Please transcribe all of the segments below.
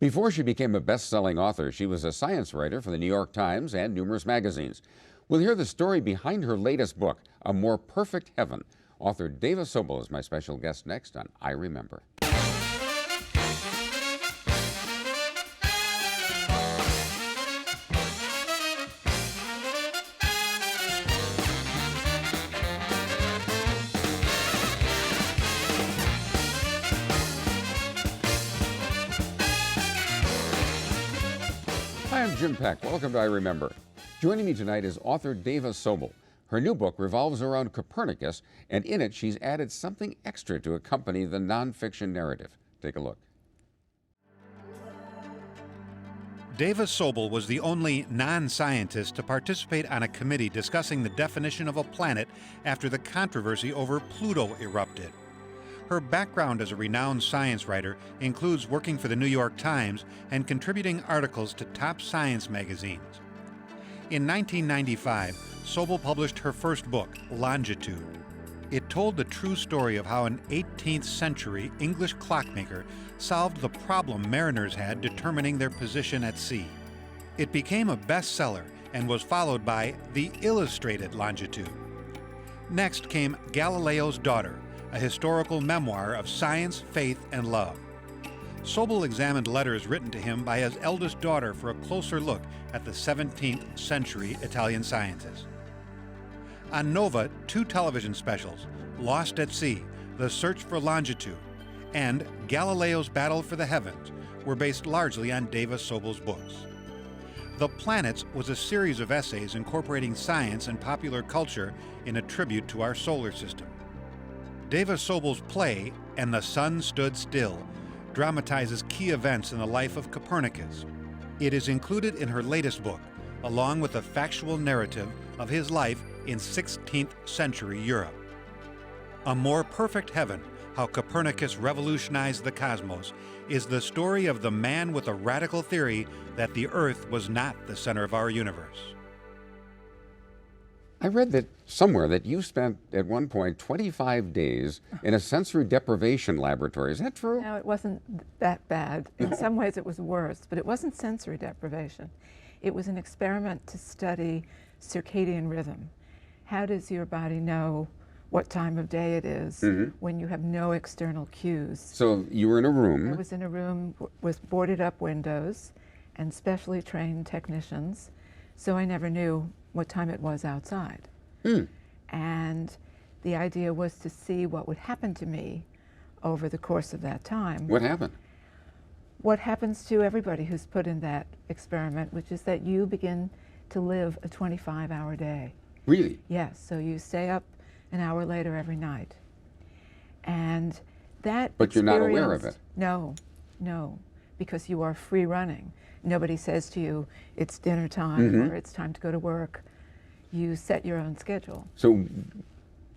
Before she became a best-selling author, she was a science writer for the New York Times and numerous magazines. We'll hear the story behind her latest book, A More Perfect Heaven. Author Dava Sobel is my special guest next on I Remember. Hi, I'm Jim Peck. Welcome to I Remember. Joining me tonight is author Dava Sobel. Her new book revolves around Copernicus, and in it she's added something extra to accompany the nonfiction narrative. Take a look. Dava Sobel was the only non-scientist to participate on a committee discussing the definition of a planet after the controversy over Pluto erupted. Her background as a renowned science writer includes working for the New York Times and contributing articles to top science magazines. In 1995, Sobel published her first book, Longitude. It told the true story of how an 18th century English clockmaker solved the problem mariners had determining their position at sea. It became a bestseller and was followed by The Illustrated Longitude. Next came Galileo's Daughter, a historical memoir of science, faith, and love. Sobel examined letters written to him by his eldest daughter for a closer look at the 17th century Italian scientist. On Nova, two television specials, Lost at Sea, The Search for Longitude, and Galileo's Battle for the Heavens, were based largely on Dava Sobel's books. The Planets was a series of essays incorporating science and popular culture in a tribute to our solar system. Dava Sobel's play, And the Sun Stood Still, dramatizes key events in the life of Copernicus. It is included in her latest book, along with a factual narrative of his life in 16th century Europe. A More Perfect Heaven, How Copernicus Revolutionized the Cosmos, is the story of the man with a radical theory that the Earth was not the center of our universe. I read that somewhere that you spent at one point 25 days in a sensory deprivation laboratory. Is that true? No, it wasn't that bad. In some ways it was worse, but it wasn't sensory deprivation. It was an experiment to study circadian rhythm. How does your body know what time of day it is when you have no external cues? So you were in a room. I was in a room with boarded up windows and specially trained technicians, so I never knew what time it was outside. And the idea was to see what would happen to me over the course of that time. What happened? What happens to everybody who's put in that experiment, which is that you begin to live a 25-hour day. Really? Yes, so you stay up an hour later every night. And that But you're not aware of it? No, no, because you are free running. Nobody says to you, it's dinner time or it's time to go to work. You set your own schedule. So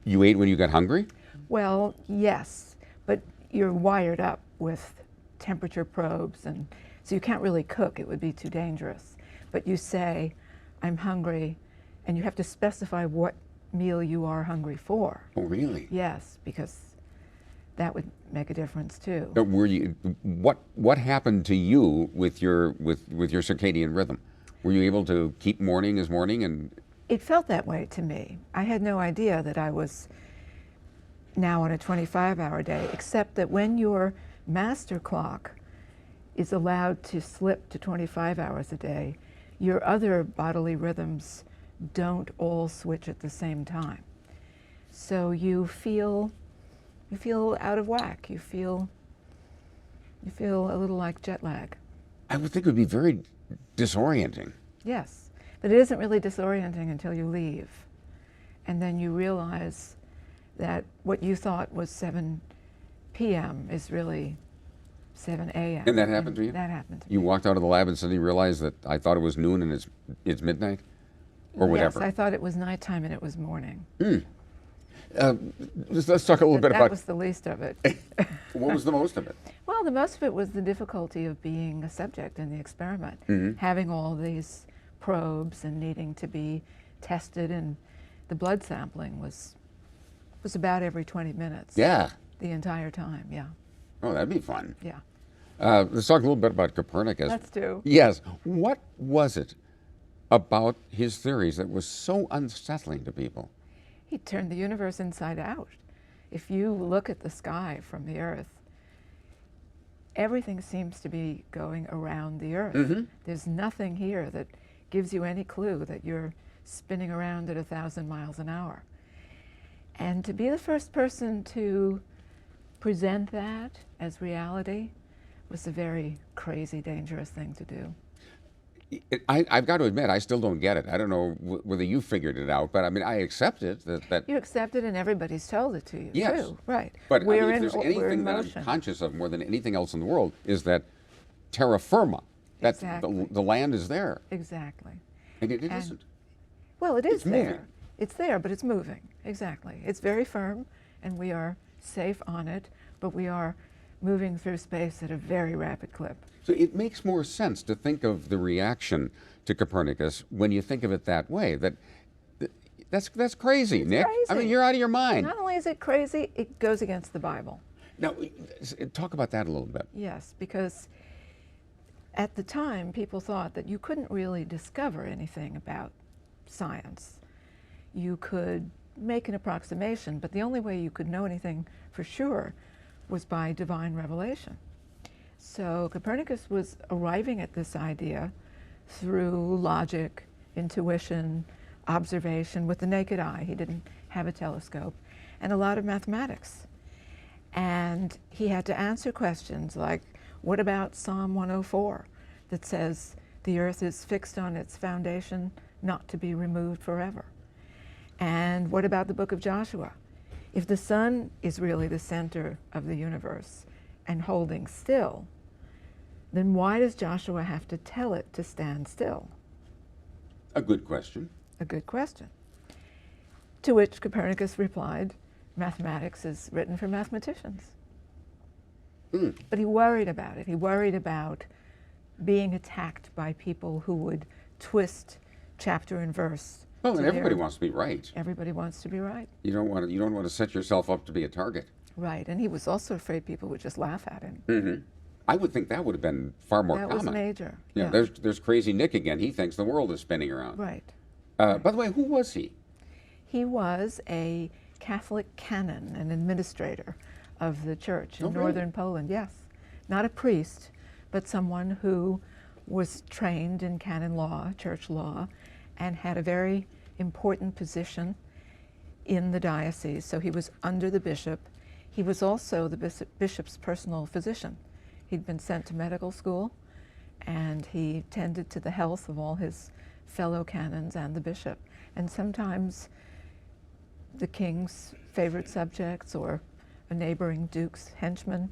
you ate when you got hungry? Well, yes, but you're wired up with temperature probes, and so you can't really cook. It would be too dangerous. But you say, I'm hungry, and you have to specify what meal you are hungry for. Oh, really? Yes, because that would make a difference too. But were you? What happened to you with your circadian rhythm? Were you able to keep morning as morning? And it felt that way to me. I had no idea that I was now on a 25-hour day, except that when your master clock is allowed to slip to 25 hours a day, your other bodily rhythms don't all switch at the same time. So you feel out of whack. You feel a little like jet lag. I would think it would be very disorienting. Yes, but it isn't really disorienting until you leave. And then you realize that what you thought was 7 p.m. is really 7 a.m. And that happened to you? That happened to me. You walked out of the lab and suddenly realized that I thought it was noon and it's midnight? Or whatever? Yes, I thought it was nighttime and it was morning. Let's talk a little bit about... That was the least of it. What was the most of it? Well, the most of it was the difficulty of being a subject in the experiment, having all these probes and needing to be tested, and the blood sampling was about every 20 minutes. Yeah. The entire time, yeah. Oh, that'd be fun. Yeah. Let's talk a little bit about Copernicus. Let's do. Yes. What was it about his theories that was so unsettling to people? He turned the universe inside out. If you look at the sky from the Earth, everything seems to be going around the Earth. There's nothing here that gives you any clue that you're spinning around at 1,000 miles an hour. And to be the first person to present that as reality was a very crazy, dangerous thing to do. I've got to admit, I still don't get it. I don't know whether you figured it out, but I mean, I accept it. That You accept it, and everybody's told it to you, yes. too. Right. But I mean, if there's we're anything in that I'm motion. conscious of more than anything else in the world is that terra firma, that Exactly. the land is there. Exactly. And it isn't. Well, it is It's moving. there. It's there, but it's moving. Exactly. It's very firm, and we are safe on it, but we are moving through space at a very rapid clip. So it makes more sense to think of the reaction to Copernicus when you think of it that way. That's crazy, Nick. I crazy. mean, you're out of your mind. Not only is it crazy, it goes against the Bible. Now, talk about that a little bit. Yes, because at the time, people thought that you couldn't really discover anything about science. You could make an approximation, but the only way you could know anything for sure was by divine revelation. So Copernicus was arriving at this idea through logic, intuition, observation with the naked eye. He didn't have a telescope, and a lot of mathematics. And he had to answer questions like, what about Psalm 104 that says the earth is fixed on its foundation, not to be removed forever? And what about the book of Joshua? If the sun is really the center of the universe and holding still, then why does Joshua have to tell it to stand still? A good question. A good question. To which Copernicus replied, mathematics is written for mathematicians. But he worried about it. He worried about being attacked by people who would twist chapter and verse. Well, and to everybody their- wants to be right. Everybody wants to be right. You don't want to set yourself up to be a target. Right, and he was also afraid people would just laugh at him. I would think that would have been far more That common. was major. Yeah, there's crazy Nick again. He thinks the world is spinning around. Right. By the way, who was he? He was a Catholic canon, an administrator of the church in Oh, really? northern Poland, yes. Not a priest, but someone who was trained in canon law, church law, and had a very important position in the diocese. So he was under the bishop. He was also the bishop's personal physician. He'd been sent to medical school, and he tended to the health of all his fellow canons and the bishop. And sometimes the king's favorite subjects or a neighboring duke's henchman.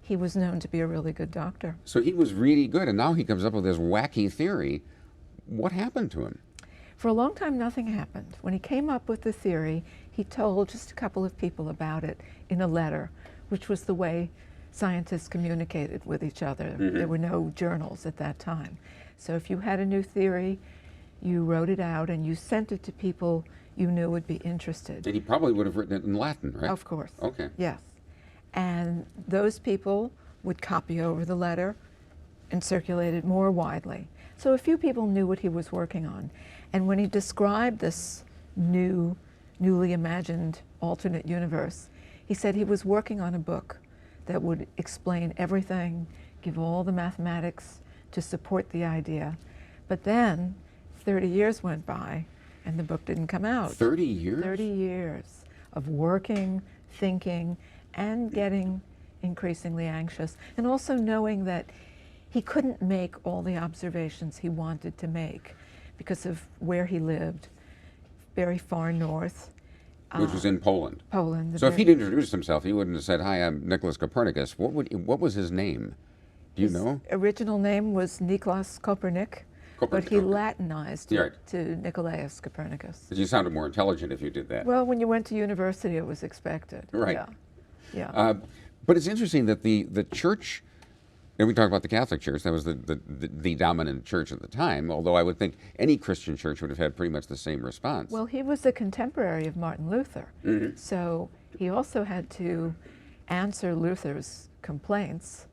He was known to be a really good doctor. So he was really good, and now he comes up with this wacky theory. What happened to him? For a long time, nothing happened. When he came up with the theory, he told just a couple of people about it in a letter, which was the way scientists communicated with each other. There were no journals at that time. So if you had a new theory, you wrote it out and you sent it to people you knew would be interested. And he probably would have written it in Latin, right? Of course. Okay. Yes. And those people would copy over the letter and circulate it more widely. So a few people knew what he was working on. And when he described this newly imagined alternate universe, he said he was working on a book that would explain everything, give all the mathematics to support the idea. But then 30 years went by and the book didn't come out. 30 years? 30 years of working, thinking, and getting increasingly anxious, and also knowing that he couldn't make all the observations he wanted to make because of where he lived, very far north. Which was in Poland. Poland. So if he'd introduced himself, he wouldn't have said, "Hi, I'm Nicholas Copernicus." What was his name? Do you know? Original name was Nikolaus Copernic, but he Latinized it to Nicolaus Copernicus. Because you sounded more intelligent if you did that. Well, when you went to university, it was expected. Right. Yeah. But it's interesting that the church, and we talk about the Catholic Church, that was the dominant church at the time, although I would think any Christian church would have had pretty much the same response. Well, he was a contemporary of Martin Luther, so he also had to answer Luther's complaints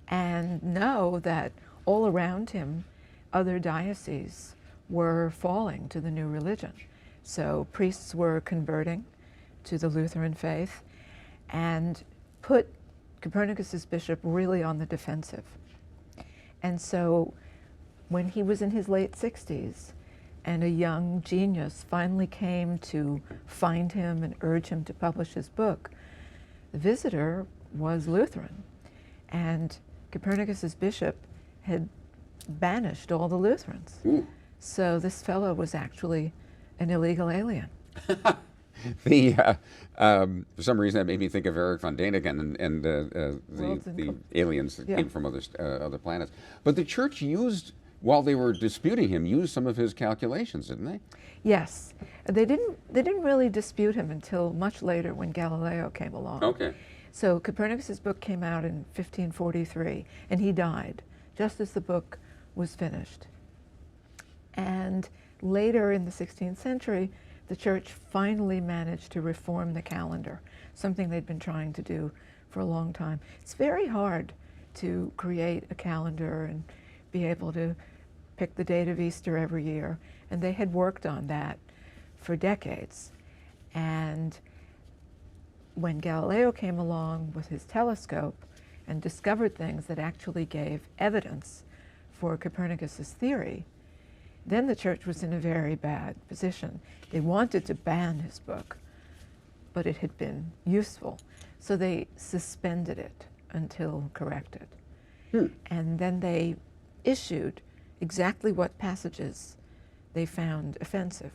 and know that all around him, other dioceses were falling to the new religion. So priests were converting to the Lutheran faith and put Copernicus's bishop really on the defensive. And so when he was in his late 60s and a young genius finally came to find him and urge him to publish his book, the visitor was Lutheran. And Copernicus's bishop had banished all the Lutherans. Ooh. So this fellow was actually an illegal alien. For some reason, that made me think of Eric von Däniken and the aliens that came from other planets. But the church used, while they were disputing him, used some of his calculations, didn't they? Yes, they didn't really dispute him until much later when Galileo came along. Okay. So Copernicus's book came out in 1543, and he died just as the book was finished. And later in the 16th century, the church finally managed to reform the calendar, something they'd been trying to do for a long time. It's very hard to create a calendar and be able to pick the date of Easter every year, and they had worked on that for decades. And when Galileo came along with his telescope and discovered things that actually gave evidence for Copernicus's theory, then the church was in a very bad position. They wanted to ban his book, but it had been useful. So they suspended it until corrected. And then they issued exactly what passages they found offensive.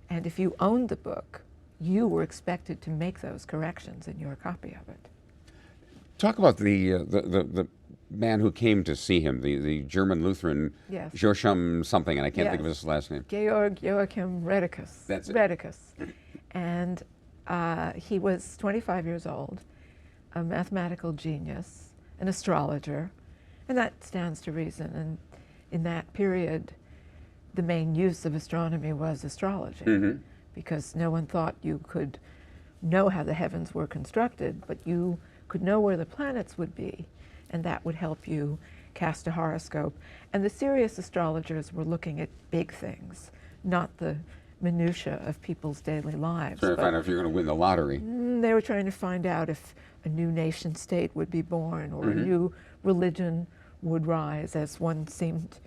And if you owned the book, you were expected to make those corrections in your copy of it. Talk about the man who came to see him, the German Lutheran, Yes. Joachim something, and I can't think of Yes. his last name. Georg Joachim Redicus. That's it. Redicus. And he was 25 years old, a mathematical genius, an astrologer, and that stands to reason. And in that period, the main use of astronomy was astrology, because no one thought you could know how the heavens were constructed, but you could know where the planets would be, and that would help you cast a horoscope. And the serious astrologers were looking at big things, not the minutiae of people's daily lives. Trying to find out if you're going to win the lottery. They were trying to find out if a new nation state would be born or a new religion would rise, as one seemed,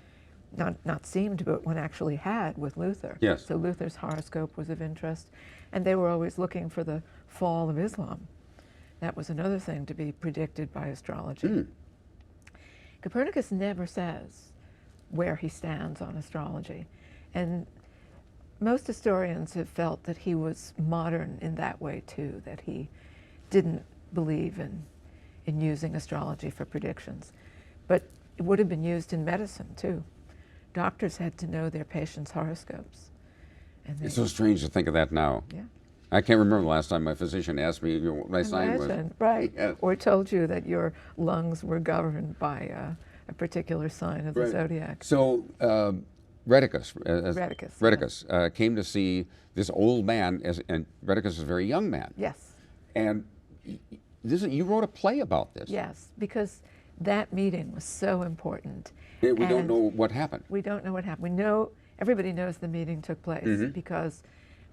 not seemed, but one actually had with Luther. Yes. So Luther's horoscope was of interest, and they were always looking for the fall of Islam. That was another thing to be predicted by astrology. Copernicus never says where he stands on astrology, and most historians have felt that he was modern in that way too, that he didn't believe in using astrology for predictions. But it would have been used in medicine too. Doctors had to know their patients' horoscopes. And It's so strange to think of that now. Yeah. I can't remember the last time my physician asked me what my sign was. Imagine, right. Yes. Or told you that your lungs were governed by a particular sign of the Right. zodiac. So Redicus, Redicus, came to see this old man, and Redicus is a very young man. Yes. And you wrote a play about this. Yes, because that meeting was so important. We don't And know what happened. We don't know what happened. We know, everybody knows the meeting took place because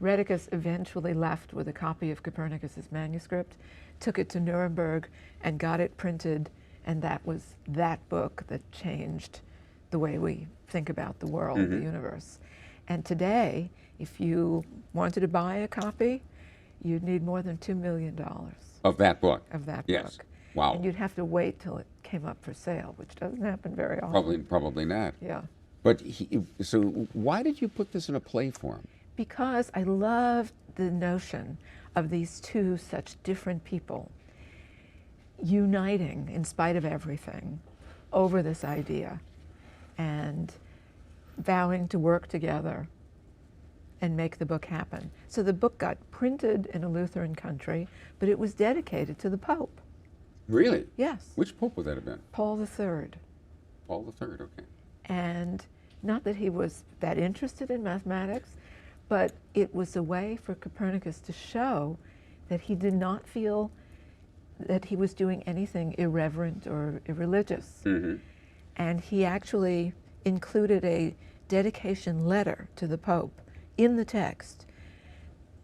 Redicus eventually left with a copy of Copernicus's manuscript, took it to Nuremberg and got it printed, and that was that book that changed the way we think about the world, the universe. And today, if you wanted to buy a copy, you'd need more than $2 million Of that book. of that Yes. book. Wow. And you'd have to wait till it came up for sale, which doesn't happen very often. Probably not. Yeah. But so why did you put this in a play form? Because I loved the notion of these two such different people uniting in spite of everything over this idea and vowing to work together and make the book happen. So the book got printed in a Lutheran country, but it was dedicated to the Pope. Really? Yes, Which pope would that have been? Paul III. Paul III, okay. And not that he was that interested in mathematics, but it was a way for Copernicus to show that he did not feel that he was doing anything irreverent or irreligious. Mm-hmm. And he actually included a dedication letter to the Pope in the text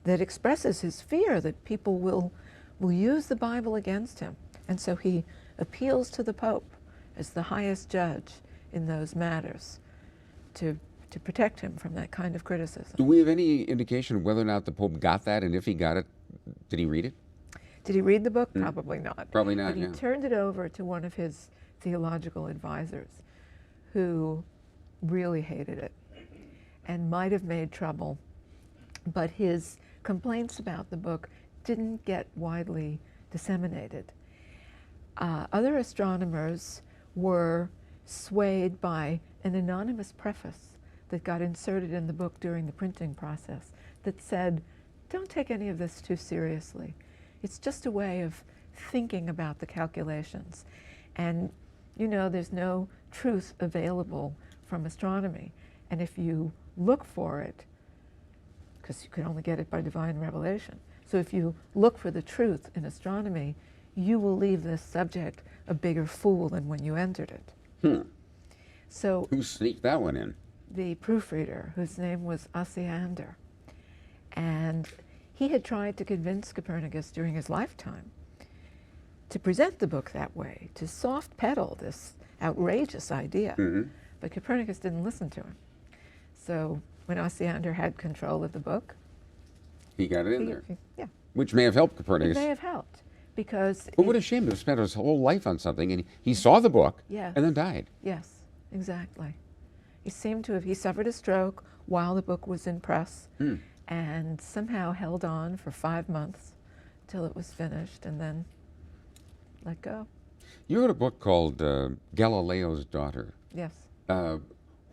that expresses his fear that people will use the Bible against him. And so he appeals to the Pope as the highest judge in those matters to protect him from that kind of criticism. Do we have any indication of whether or not the Pope got that, and if he got it, did he read it? Did he read the book? Probably not. Probably not, But he yeah. turned it over to one of his theological advisors who really hated it and might have made trouble, but his complaints about the book didn't get widely disseminated. Other astronomers were swayed by an anonymous preface that got inserted in the book during the printing process that said, don't take any of this too seriously. It's just a way of thinking about the calculations. And you know, there's no truth available from astronomy. And if you look for it, because you can only get it by divine revelation, so if you look for the truth in astronomy, you will leave this subject a bigger fool than when you entered it. So Who sneaked that one in? the proofreader, whose name was Osiander, and he had tried to convince Copernicus during his lifetime to present the book that way, to soft pedal this outrageous idea. Mm-hmm. But Copernicus didn't listen to him. So when Osiander had control of the book, He got it in there, yeah, which may have helped it Copernicus. may have helped because But what a shame to have spent his whole life on something, and he saw the book Yes. and then died. Yes, exactly. He seemed to have, he suffered a stroke while the book was in press and somehow held on for 5 months till it was finished and then let go. You wrote a book called Galileo's Daughter. Yes.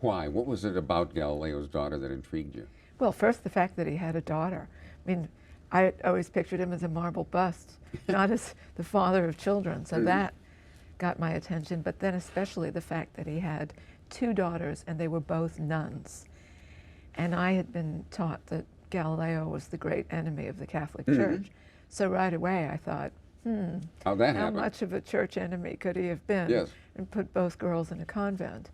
Why? What was it about Galileo's daughter that intrigued you? Well, first the fact that he had a daughter. I mean, I always pictured him as a marble bust, not as the father of children. So that got my attention. But then especially the fact that he had 2 daughters and they were both nuns. And I had been taught that Galileo was the great enemy of the Catholic Church. So right away I thought, How'd that how happen? much of a church enemy could he have been? Yes. And put both girls in a convent.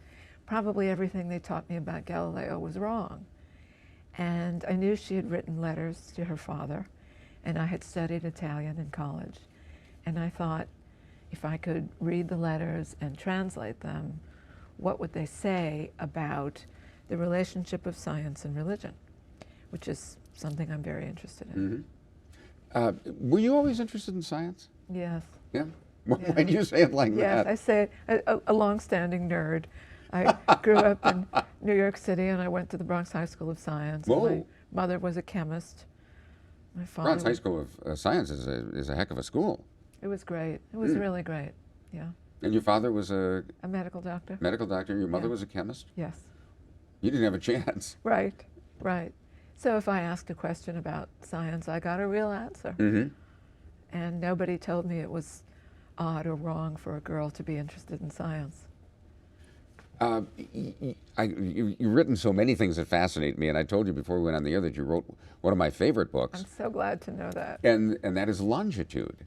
Probably everything they taught me about Galileo was wrong. And I knew she had written letters to her father, and I had studied Italian in college. And I thought, if I could read the letters and translate them, what would they say about the relationship of science and religion, which is something I'm very interested in. Were you always interested in science? Yes. Yeah? Why do you say it like Yes, that? I say a long-standing nerd. I grew up in New York City, and I went to the Bronx High School of Science. Whoa. My mother was a chemist. My father. Bronx High School of Science is a heck of a school. It was great. It was really great. Yeah. And your father was a A medical doctor. medical doctor, your mother Yeah. was a chemist? Yes. You didn't have a chance. Right. Right. So if I asked a question about science, I got a real answer. And nobody told me it was odd or wrong for a girl to be interested in science. You've written so many things that fascinate me, and I told you before we went on the air that you wrote one of my favorite books, I'm so glad to know that. and that is Longitude.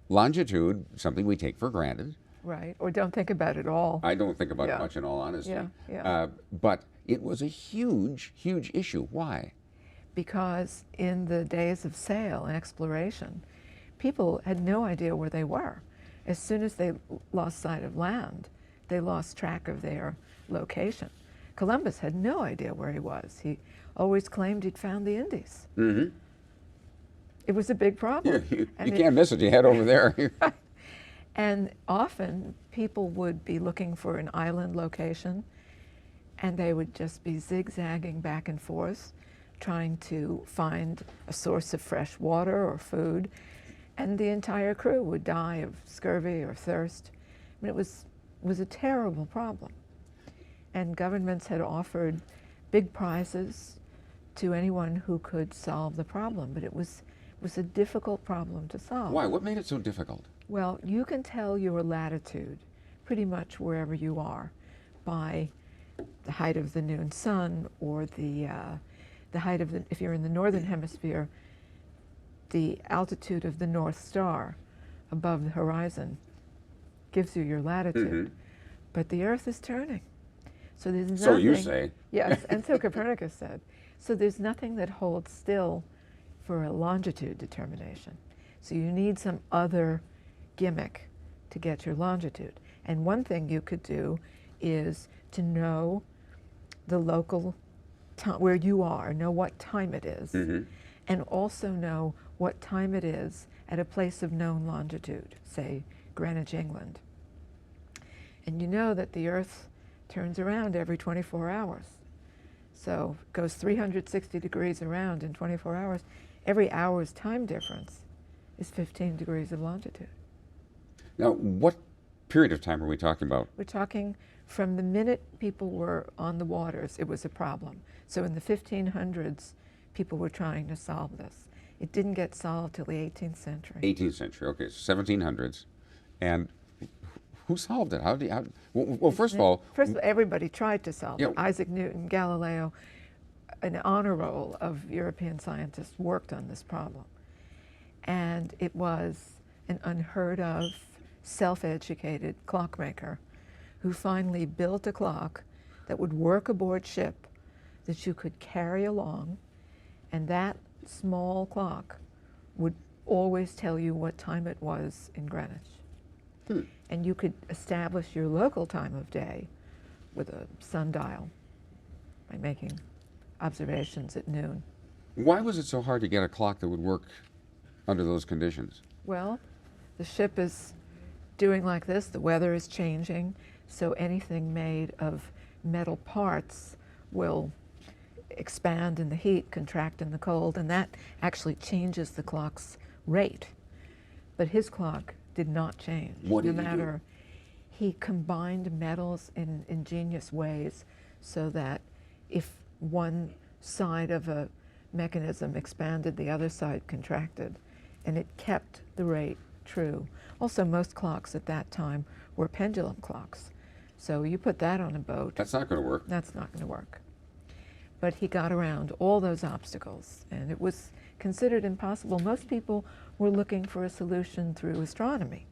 Longitude, something we take for granted. Right. Or don't think about it all. I don't think about it Yeah. much, in all honesty. Yeah. But it was a huge, huge issue. Why? Because in the days of sail and exploration, people had no idea where they were. As soon as they lost sight of land, they lost track of their location. Columbus had no idea where he was. He always claimed he'd found the Indies. It was a big problem. You And it- can't miss it. You head over there. And often people would be looking for an island location, and they would just be zigzagging back and forth, trying to find a source of fresh water or food, and the entire crew would die of scurvy or thirst. I mean, it was a terrible problem. And governments had offered big prizes to anyone who could solve the problem, but it was a difficult problem to solve. Why? What made it so difficult? Well, you can tell your latitude pretty much wherever you are by the height of the noon sun, or the height of if you're in the northern hemisphere, the altitude of the North Star, above the horizon gives you your latitude. But the Earth is turning. So there's nothing. So you say. Yes, and so Copernicus said. So there's nothing that holds still for a longitude determination. So you need some other gimmick to get your longitude. And one thing you could do is to know the local time where you are, know what time it is, and also know what time it is at a place of known longitude, say Greenwich, England. And you know that the Earth turns around every 24 hours. So it goes 360 degrees around in 24 hours. Every hour's time difference is 15 degrees of longitude. Now, what period of time are we talking about? We're talking from the minute people were on the waters, it was a problem. So in the 1500s, people were trying to solve this. It didn't get solved till the 18th century. 18th century, okay, 1700s. And who solved it? Well, first of all, everybody tried to solve Yeah. it. Isaac Newton, Galileo, an honor roll of European scientists worked on this problem. And it was an unheard of, self-educated clockmaker who finally built a clock that would work aboard ship, that you could carry along, and that small clock would always tell you what time it was in Greenwich. And you could establish your local time of day with a sundial by making observations at noon. why was it so hard to get a clock that would work under those conditions? Well, the ship is doing like this, the weather is changing, so anything made of metal parts will expand in the heat, contract in the cold, and that actually changes the clock's rate. But his clock did not change. What did no he matter. He combined metals in ingenious ways so that if one side of a mechanism expanded, the other side contracted, and it kept the rate true. Also, most clocks at that time were pendulum clocks. So you put that on a boat. That's not going to work. That's not going to work. But he got around all those obstacles, and it was considered impossible. Most people were looking for a solution through astronomy.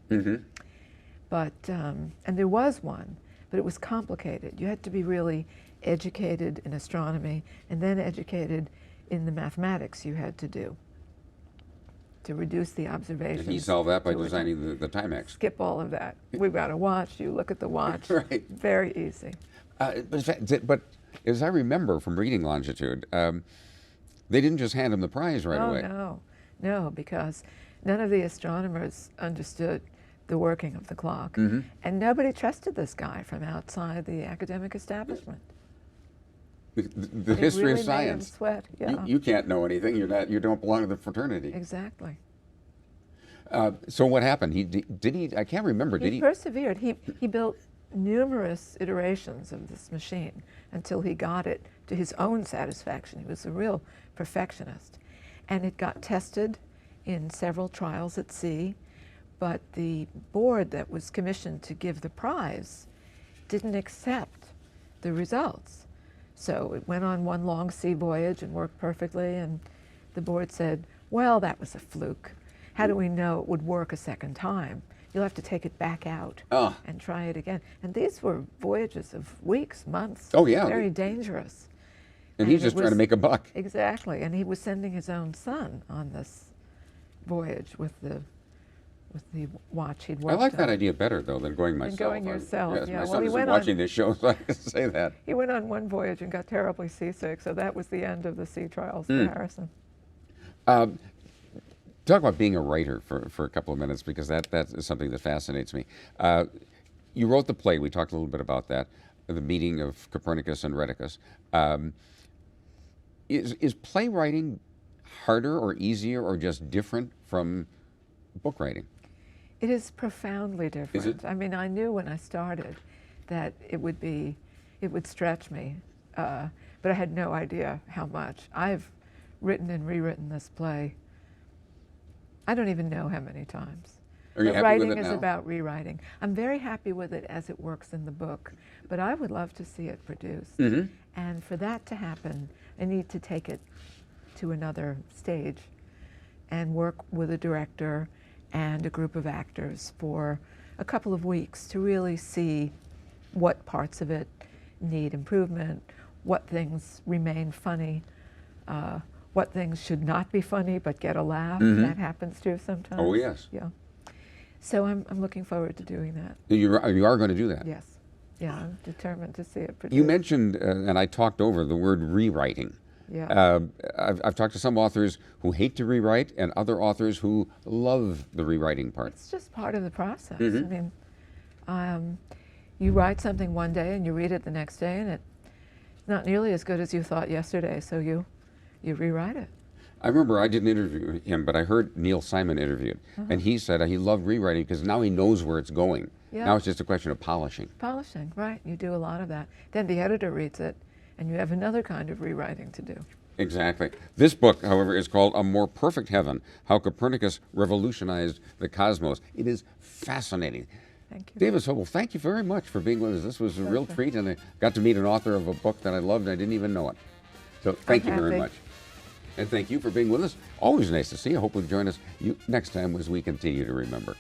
But, and there was one, but it was complicated. You had to be really educated in astronomy and then educated in the mathematics you had to do to reduce the observations. And he solved that by to a time. designing the Timex. Skip all of that. We've got a watch. You look at the watch. Right. Very easy. But as I remember from reading Longitude, they didn't just hand him the prize right away. No, because none of the astronomers understood the working of the clock, and nobody trusted this guy from outside the academic establishment. The history really of science. Made him sweat. Yeah. You can't know anything. You don't belong to the fraternity. Exactly. So what happened? Did he? I can't remember. Did He he? persevered. He built numerous iterations of this machine until he got it to his own satisfaction. He was a real perfectionist, and it got tested in several trials at sea. But the board that was commissioned to give the prize didn't accept the results. So it went on one long sea voyage and worked perfectly, and the board said, well, that was a fluke. How do we know it would work a second time? You'll have to take it back out and try it again. And these were voyages of weeks, months. Oh, yeah. Very dangerous. And he's just trying to make a buck. Exactly. And he was sending his own son on this voyage with the watch he'd worked I like on. that idea better, though, than going myself. going yourself, Yes, yeah. my Well, son he isn't went watching on- this show, so I can say that. He went on one voyage and got terribly seasick, so that was the end of the sea trials for Harrison. Talk about being a writer for a couple of minutes, because that is something that fascinates me. You wrote the play. We talked a little bit about that, the meeting of Copernicus and Rheticus. Is playwriting harder or easier or just different from book writing? It is profoundly different. Is it? I mean, I knew when I started that it would stretch me, but I had no idea how much. I've written and rewritten this play, I don't even know how many times. Are you But happy writing with it is now? about rewriting. I'm very happy with it as it works in the book, but I would love to see it produced. And for that to happen, I need to take it to another stage and work with a director and a group of actors for a couple of weeks to really see what parts of it need improvement, what things remain funny, what things should not be funny but get a laugh. That happens too sometimes. Oh, yes. Yeah. So I'm looking forward to doing that. You are going to do that? Yes. Yeah, I'm determined to see it produced. You mentioned, and I talked over the word rewriting. Yeah. I've talked to some authors who hate to rewrite and other authors who love the rewriting part. It's just part of the process. I mean, you write something one day and you read it the next day and it's not nearly as good as you thought yesterday, so you rewrite it. I remember I didn't interview him, but I heard Neil Simon interviewed, and he said he loved rewriting because now he knows where it's going. Yeah. Now it's just a question of polishing. Polishing, right. You do a lot of that. Then the editor reads it, and you have another kind of rewriting to do. Exactly. This book, however, is called A More Perfect Heaven, How Copernicus Revolutionized the Cosmos. It is fascinating. Thank you. Dava Sobel, thank you very much for being with us. This was a real treat, and I got to meet an author of a book that I loved and I didn't even know it. So thank you very happy. much. And thank you for being with us. Always nice to see you. I hope you'll join us next time as we continue to remember.